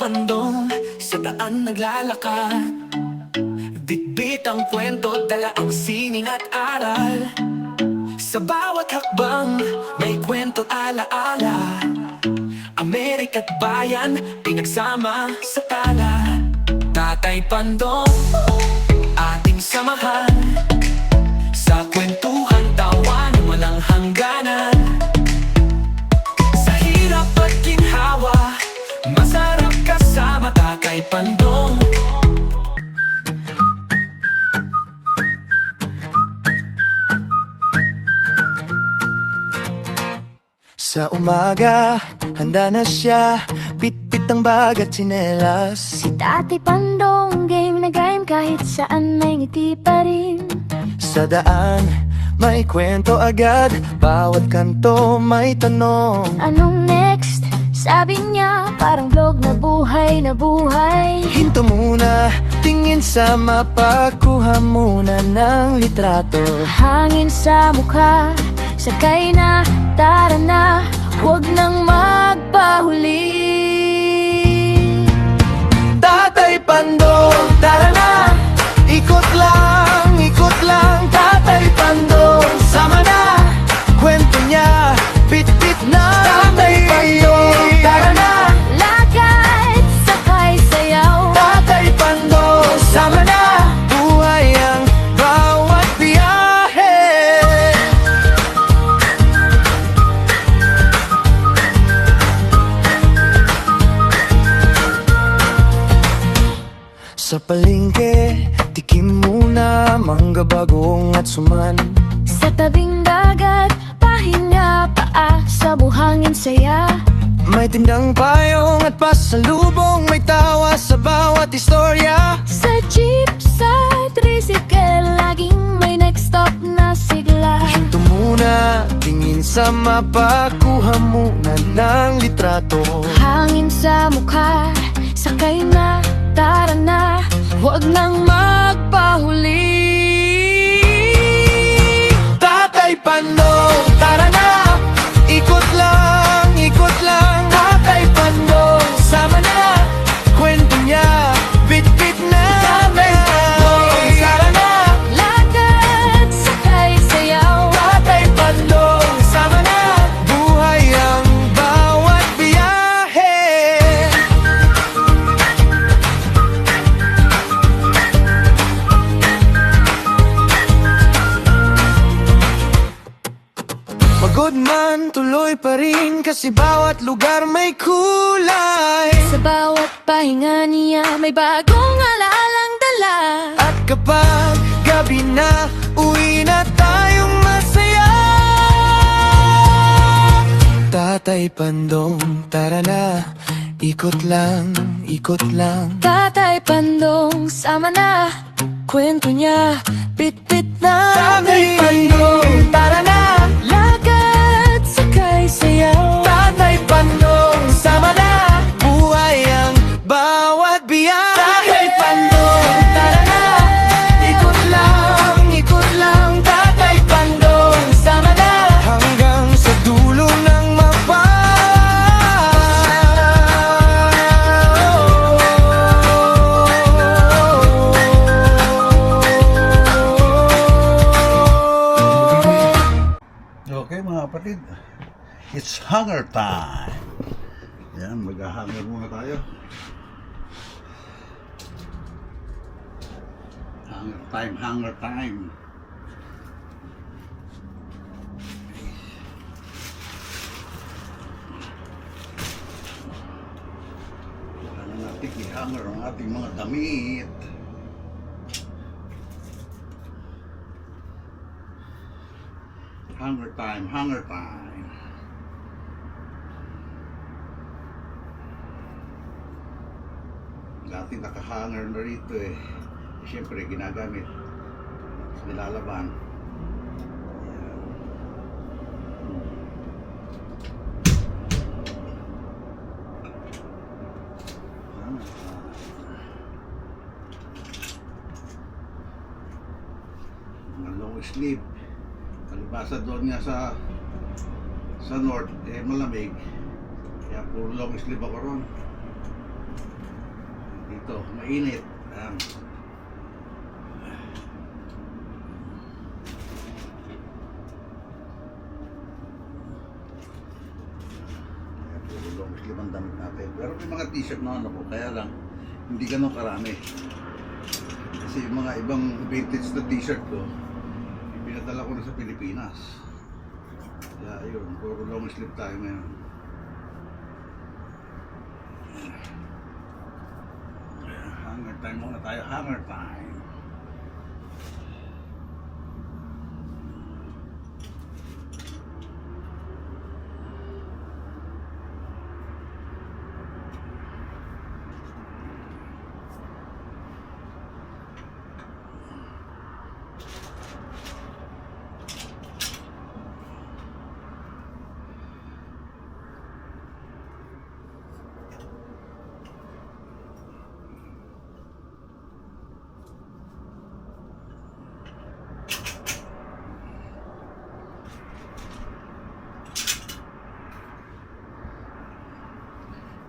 pandong sa daan naglalakad. Bitbit ang kwento, dala ang sining at aral. Sa bawat hakbang, may kwento't alaala. Amerika't bayan, pinagsama sa tala. Tatay Pandong, ating samahan. Sa kwentuhan, tawan, walang hangganan. Sa hirap at ginhawa, masarap kasama Tatay Pandong. Sa umaga, handa na siya, bit-bit ang bag at tsinelas. Si Tatay Pandong, game na game, kahit saan may ngiti pa rin. Sa daan, may kwento agad, bawat kanto may tanong. Anong next? Sabi niya, parang vlog na buhay na buhay. Hinto muna, tingin sa mapa, kuha muna ng litrato. Hangin sa mukha, sakay na, tara na, huwag nang magpahuli. Tatay Pandong, tara na, ikot lang, Tatay Pandong, sama na, kwento niya, bit-bit na. Tatay Pandong, tara na, Lakad, sakay, sayaw. Tatay Pandong, sama na, buhay ang bawat biyahe. Sa palengke, tikim muna, mangga bagong at suman. Sa tabing dagat, pahinga, paa sa buhangin saya. May tindang payong at pasalubong, may tawa sa bawat istorya. Sa jeep, sa tricycle, laging may next stop na sigla. Hinto muna, tingin sa mapa, kuha muna ng litrato. Hangin sa mukha, sakay na, tara na, huwag nang magpahuli. Tatay Pandong, tara na, ikot lang, Tatay Pandong, sama na, kwento niya, bit-bit na. Tatay Pandong, tara na, Lakad, sakay, sayaw. Tatay Pandong, sama na, buhay ang bawat biyahe. Pagod man, tuloy pa rin, kasi bawat lugar may kulay. Sa bawat pahinga niya, may bagong alalang dala. At kapag gabi na, uwi na tayong masaya. Tatay Pandong, tara na, ikot lang, Tatay Pandong, sama na, kwento niya, bit-bit na. Tatay Pandong, tara na, Lakad, sakay, sayaw. Tatay Pandong, sama na, buhay ang bawat biyahe. Tatay Pandong, tara na, ikot lang, Tatay Pandong, sama na, hanggang sa dulo ng mapa. Okay mga kapatid, it's hunger time. Yan, mag-hunger muna tayo. Hunger time. Kailangan natin i-hunger ang ating mga damit. Hunger time. Dati nakahanger na rito eh. Siyempre ginagamit sa nilalaban. Mga long sleeve. Palibasa doon nga sa north, eh malamig. Kaya puro long sleeve ako ron. dito, mainit. Ayan. Ayan, puro long sleeve ang damit natin. Pero may mga t-shirt na ano po, kaya lang hindi ganun karami. Kasi yung mga ibang vintage na t-shirt ko, pinadala ko na sa Pilipinas. Kaya yun, puro long sleeve tayo ngayon. Hanger time muna tayo, hanger time.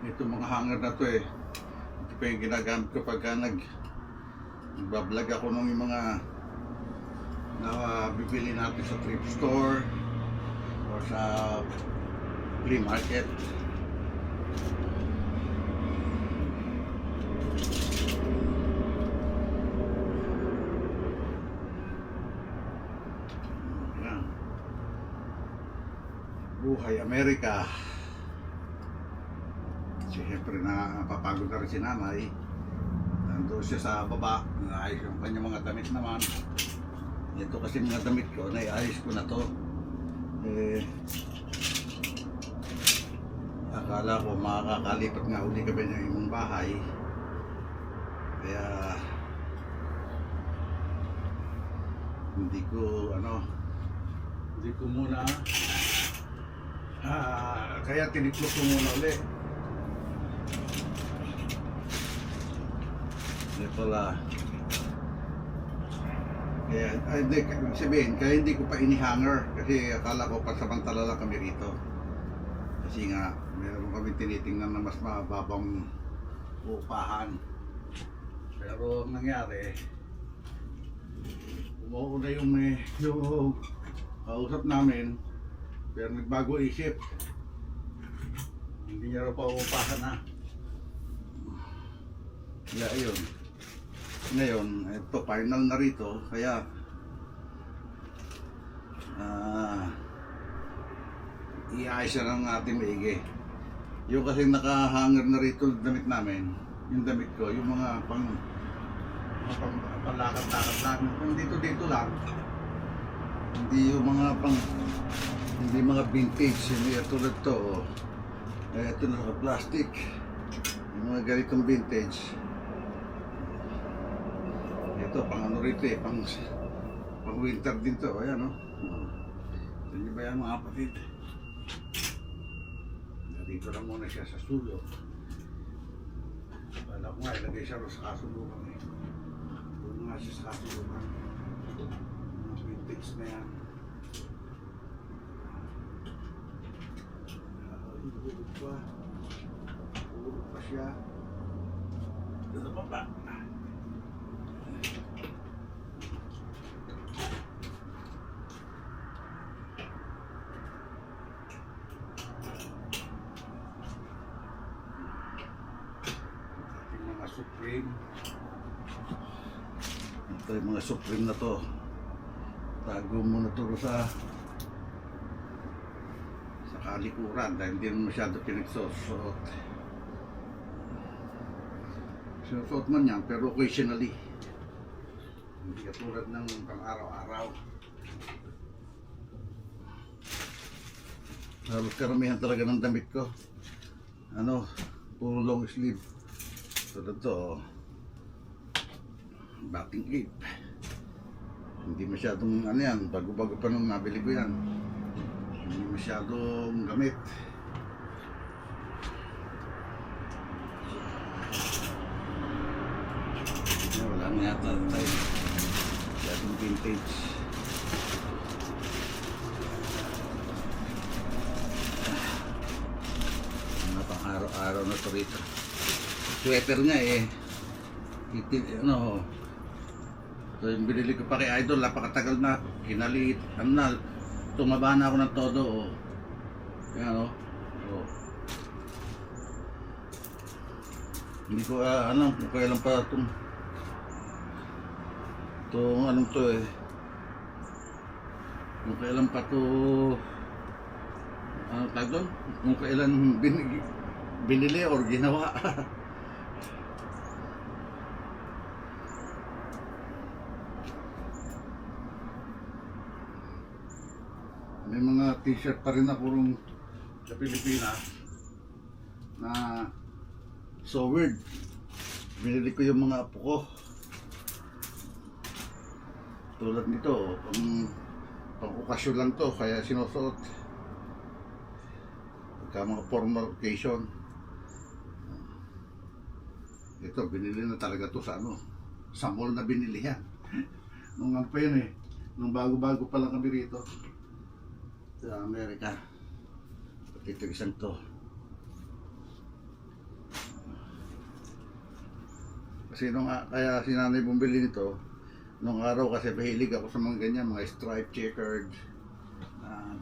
Ito mga hanger na to eh. Ito pa yung ginagamit ko pagka nagbablog ako ng yung mga bibili natin sa thrift store or sa flea market. Yan. Buhay Amerika. Siyempre napapagod na rin si nanay. Nandun siya sa baba, naayos yung kanyang mga damit naman. Ito kasi mga damit ko, naiayos ko na to. Akala ko makakalipat nga uli kami ng imong bahay. Kaya hindi ko muna kaya tiniplok ko muna ulit. Pala kaya hindi sabihin kaya hindi ko pa ini-hanger kasi akala ko pansamantala lang kami rito kasi nga meron kami tinitingnan na mas mababang upahan, pero ang nangyari umuuna yung kausap namin pero nagbago isip, hindi niya raw pa upahan na. Kaya ayun. Ngayon, ito final na rito, kaya iayos na lang natin maigi. Yung kasi nakahanger na rito damit namin, yung damit ko, yung mga palakad-lakad namin, kung dito lang, hindi yung mga hindi mga vintage, hindi tulad to, ito na naka-plastic, yung mga ganitong vintage. Ito, pang ano rito eh, pang winter din to, ayan o. Hindi ba yan mga kapatid? Dito lang muna siya sa sulok. Kala ko nga, ilagay siya sa kasulukan eh. Doon nga siya sa kasulukan. Mga vintage na yan. Hulog pa. Hulog pa siya. Dito pa ba? Supreme. Ito yung mga Supreme na to. Tago muna to sa kalikuran dahil hindi naman masyado pinagsusuot. Sinusuot man yan pero occasionally. Hindi katulad ng pang-araw-araw. Halos karamihan talaga ng damit ko. Puro long sleeve. Tulad to, batting cape. Hindi masyadong yan, bago-bago pa nung nabili ko yan. Hindi masyadong gamit. Wala na yata tayo. Masyadong vintage. Mga pang araw-araw na to rito. Sweater nga eh. ano, so yung binili ko pa kay Idol, napakatagal na, kinaliit, ano na, tumaba na ako ng todo, oh. Yan, oh. Oh. Hindi ko alam kung kailan pa itong anong to eh, kung kailan pa to, ano tawag doon, kung kailan binili or ginawa. May mga t-shirt pa rin ako rin sa Pilipinas na so weird. Binili ko yung mga apo ko. Tulad nito, pang okasyon lang to, kaya sinusuot. Pagka mga formal occasion. Ito, binili na talaga to sa ano, sa mall na binili yan. Nung ano pa yun eh, nung bago-bago pa lang kami rito. Sa Amerika. Pati ito isang to. Kasi nung kaya si nanay bumili nito, nung araw kasi mahilig ako sa mga ganyan, mga stripe checkered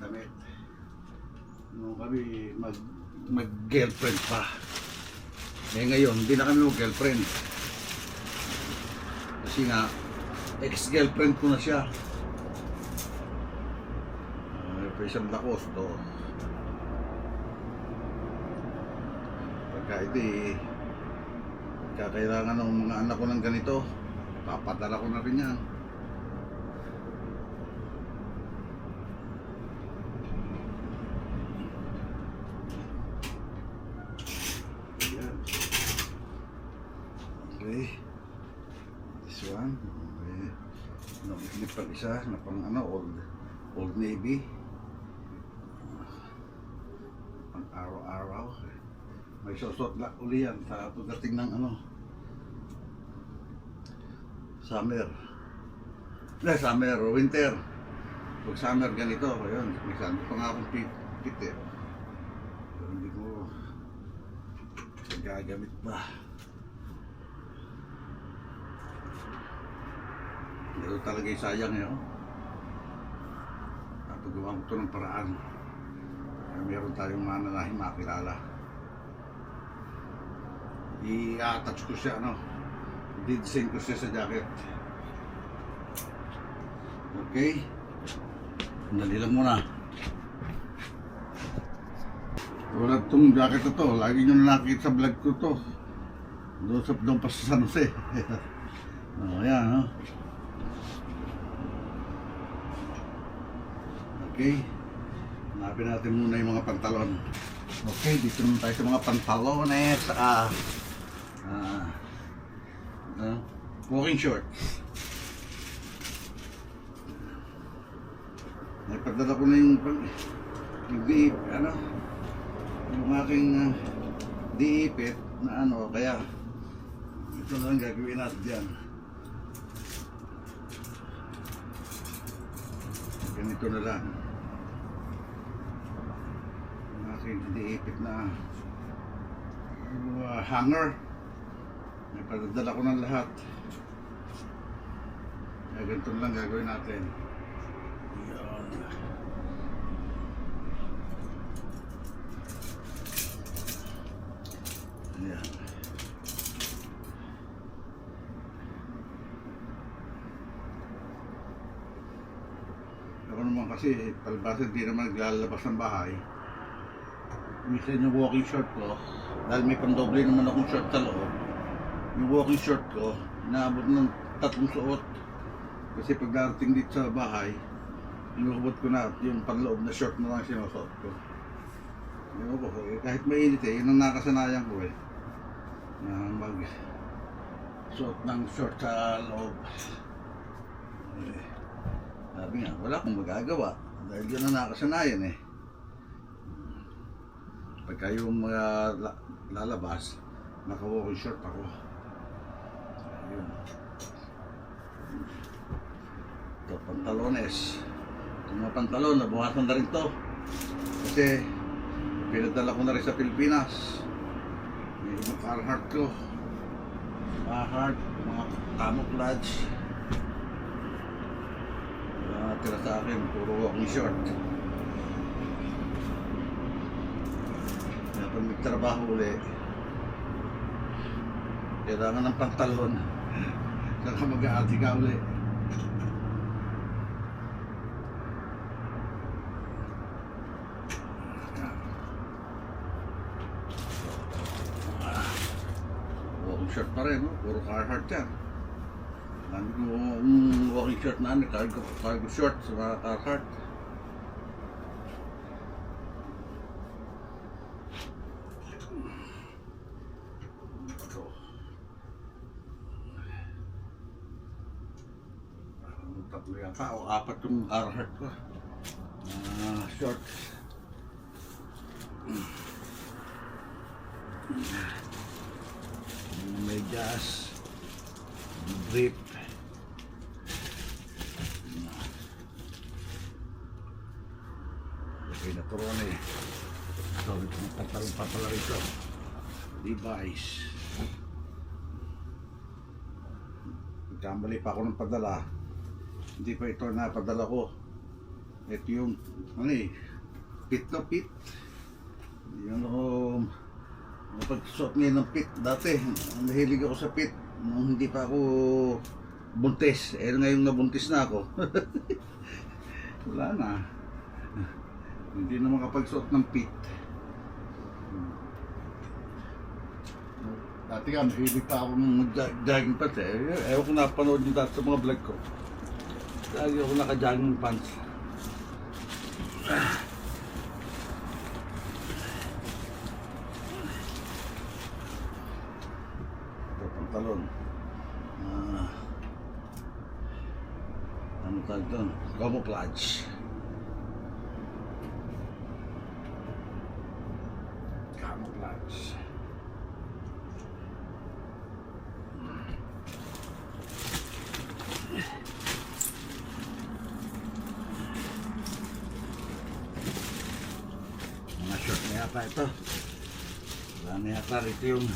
damit. Nung kami mag-girlfriend pa. Eh ngayon, hindi na kami mag-girlfriend. Kasi nga, ex-girlfriend ko na siya. Isang lakos to. Pagka hindi kailangan ng mga anak ko ng ganito, papadala ko na rin yan. Yan. Okay. This one. Okay. Nakikip pa isa na pang ano, Old Navy. Araw-araw may susot na uli yan sa pagdating ng ano summer o winter. Pag summer ganito, ayun, may sabi pa nga akong pit eh, pero hindi ko gagamit pa. Ito talaga yung sayang eh, oh. Napagawa ko ito ng paraan. Meron tayong mananahing makilala. I-attach ko siya, ano, i-design ko siya sa jacket. Okay, dali lang muna. Tulad tong jacket na to, lagi nyo nakikita sa vlog ko to, doon pa sa San Jose. Oh, yan, no? Okay, hanapin natin muna yung mga pantalon. Okay, dito naman tayo sa mga pantalones. Walking shorts. Naipadala ko na yung yung aking diipit na ano, kaya ito lang gagawin natin dyan. Ganito na lang. Diipit na hanger. May padadala ko ng lahat. Kaya ganito lang gagawin natin. Yan. Ayan. Ako naman kasi palibasa hindi naman naglalabas ng bahay. Minsan yung walking short ko, dahil may pandoble naman akong short sa loob, yung walking short ko, inaabot ng 3 suot. Kasi pag darating dito sa bahay, inubot ko na yung panloob na short na lang sinusuot ko. Yung ko, kahit mainit eh, yun ang nakasanayan ko eh, na mag-suot ng short sa loob. Eh, sabi nga, wala akong magagawa, dahil yun ang nakasanayan eh. Pagka yung mga lalabas, naka-walking short ako. Ayun. Ito, pantalones. Itong mga pantalon, nabuhasan na rin to. Kasi, pinadala ko na rin sa Pilipinas. Yung Carhartt ko. Carhartt. mga camouflage. Tira sa akin, puro walking short. Kaya pag nagtrabaho uli, kailangan ng pantalon. Saka mag-aati ka uli. Walking short pa rin, no? Puro Carhartt yan. Dami ko walking short na cargo short sa mga Carhartt. Ito. Tatlo yata o apat yung Carhartt ko. Shorts. Medyas. Brief. Okay na turon eh. Ito, pantalong pa pala rito. Levi's. Nagkamali pa ako ng padala. Hindi pa ito na padala ko. Ito yung, ano eh, pit na pit. Yun ako, pagsuot ngayon ng pit dati. Nahilig ako sa pit. Nung hindi pa ako buntis. Eh ngayon nabuntis na ako. Wala na. Hindi na makapagsuot ng pit. Dati nga, mahilig pa ako ng jogging pants eh. Ewan ko napanood nyo dati sa mga vlog ko. Lagi ako naka-jogging pants. Ito, pantalon. Ano tawag doon? Camouflage. Camouflage. Mga short na yata ito. Wala na yata rito yung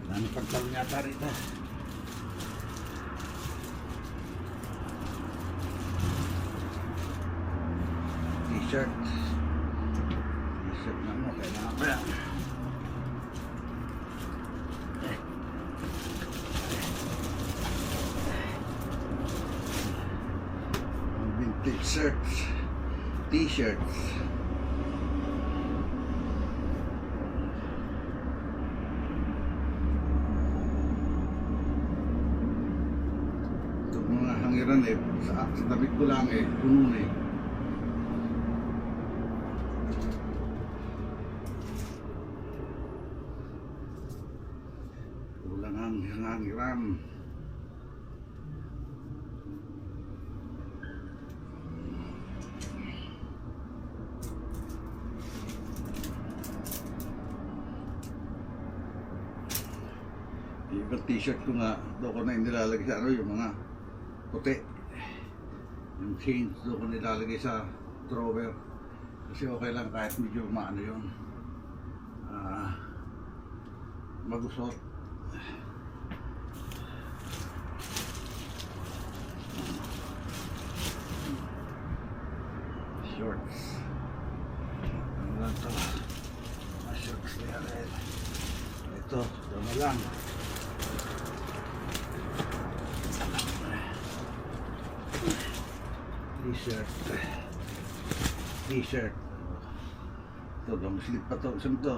wala na pantalon yata rito. T-shirt. T-shirt na mo, kailangan ba yan? Vintage shirts. T-shirts. Ito mga hangiran eh, sa damit ko lang eh, puno na eh. Kulang ang hangiran. Yung t-shirt ko nga, doon ko na nilalagay sa ano, yung mga puti. Yung jeans, doon ko nilalagay sa drawer. Kasi okay lang kahit medyo maano yun. Magusot. Shorts. Ano lang ito? Mga shorts na yan. Ito na lang. T-shirt. T-shirt. Ito, long sleeve pa ito. Isang ito.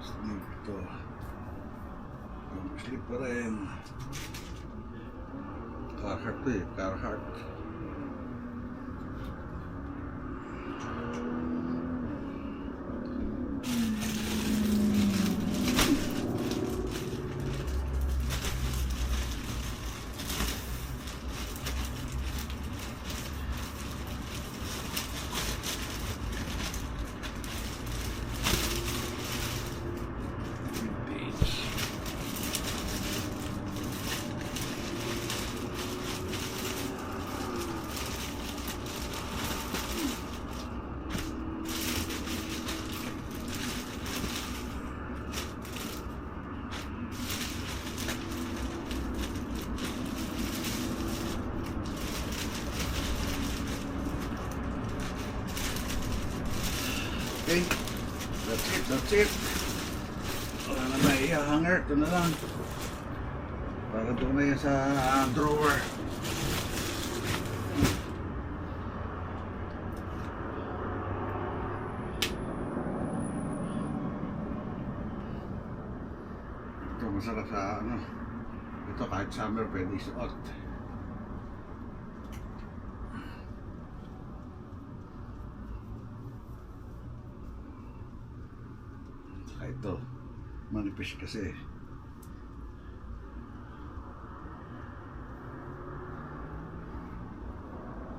Sleeve ito. Long sleeve pa rin. Carhartt to eh, Carhartt. Vintage. Okay. That's it. Wala na na i-hanger. Ito na lang. Para doon na yan sa drawer. Ito masarap sa ano. Ito kahit summer pwede isuot. Saka ito. Manipis kasi.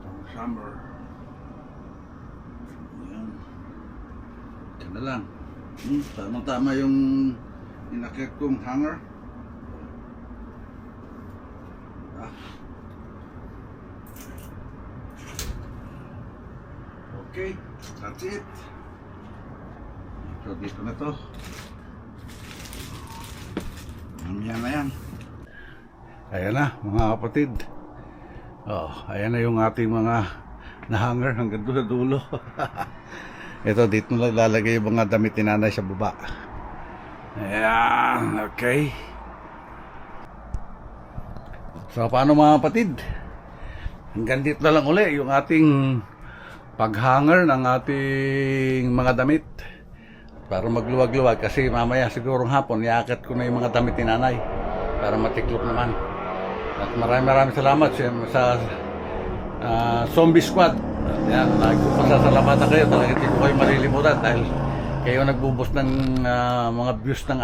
Pang summer. Yan. Ito na lang. Tama-tama yung inakit kong hanger. Ah. Okay, that's it. So dito na to. Mamaya na yan. Ayan na mga kapatid. Oh, ayan na yung ating mga na-hanger hanggang doon sa dulo. Ito dito na lalagay yung mga damit ni nanay sa baba. Ayan, okay. So paano mga kapatid? Hanggang dito na lang uli yung ating pag-hanger ng ating mga damit. Para magluwag-luwag kasi mamaya sigurong hapon iaakit ko na yung mga damit ni nanay para matiklop naman. At maraming salamat sa Zombie Squad. Yan, nagpasasalamatan kayo. Talagang hindi ko kayo malilimutan dahil kayo nagbubos ng mga views ng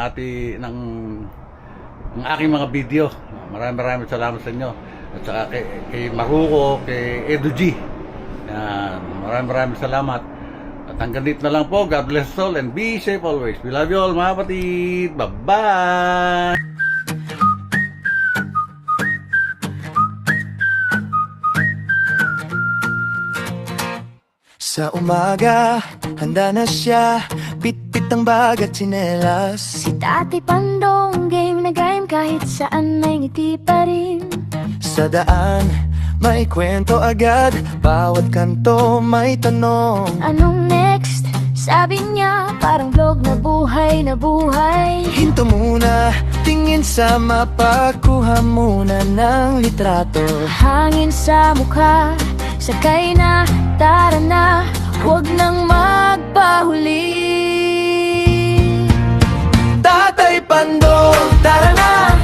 aking mga video. Maraming salamat sa inyo. At saka kay Maruko, kay Edu G. Yan, maraming salamat. At hanggang dito na lang po. God bless us all and be safe always. We love you all mga kapatid. Bye-bye! Sa umaga, handa na siya, pitpit ang bag at tsinelas. Si Tati Pandong, game na game kahit saan may ngiti pa rin. Sa daan, may kwento agad, bawat kanto may tanong. Anong next? Sabi niya, parang vlog na buhay na buhay. Hinto muna, tingin sa mapa, kuha muna ng litrato. Hangin sa mukha, sakay na, tara na, huwag nang magpahuli. Tatay Pandong, tara na,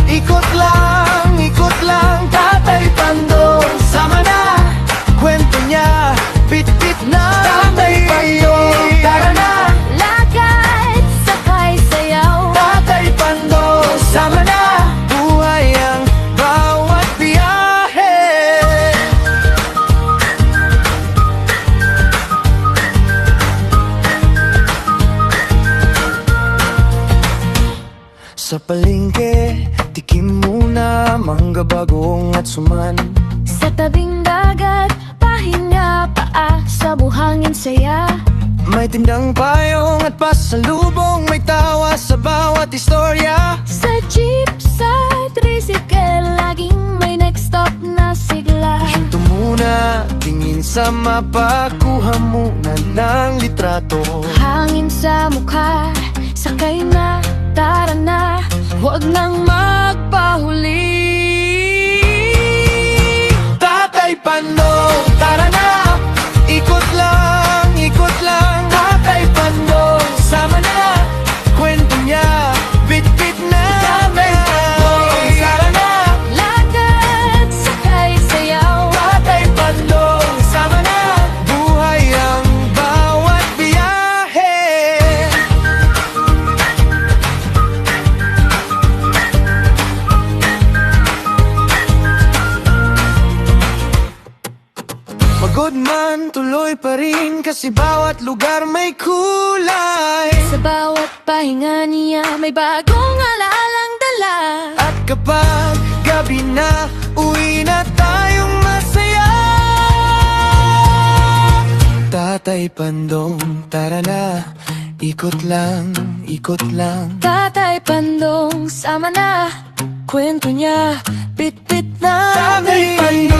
ikot lang, Tatay Pandong, sama na, kwento niya, bit-bit na. Tatay Pandong, tara na, Lakad, sakay, sayaw. Tatay Pandong, sama na, buhay ang bawat biyahe. Sa palengke, tikim muna, mangga bagong at suman. Sa tabing dagat, pahinga, paa sa buhangin saya. May tindang payong at pasalubong, may tawa sa bawat istorya. Sa jeep, sa tricycle, laging may next stop na sigla. Hinto muna, tingin sa mapa, kuha muna ng litrato. Hangin sa mukha, sakay na, tara na, huwag nang magpahuli. Tatay Pandong, tara na, ikot lang, Tatay Pandong, sama na, kwento niya, bit-bit na. Tatay Pandong, tara na, Lakad, sakay, sayaw. Tatay Pandong, sama na, buhay ang bawat biyahe. Pagod man, tuloy pa rin kasi bawat lugar may kulay. Sa bawat pahinga niya, may bagong alalang dala. At kapag gabi na, uwi na tayong masaya. Tatay Pandong, tara na, ikot lang. Tatay Pandong, sama na, kwento niya, bit-bit na. Tatay Pandong,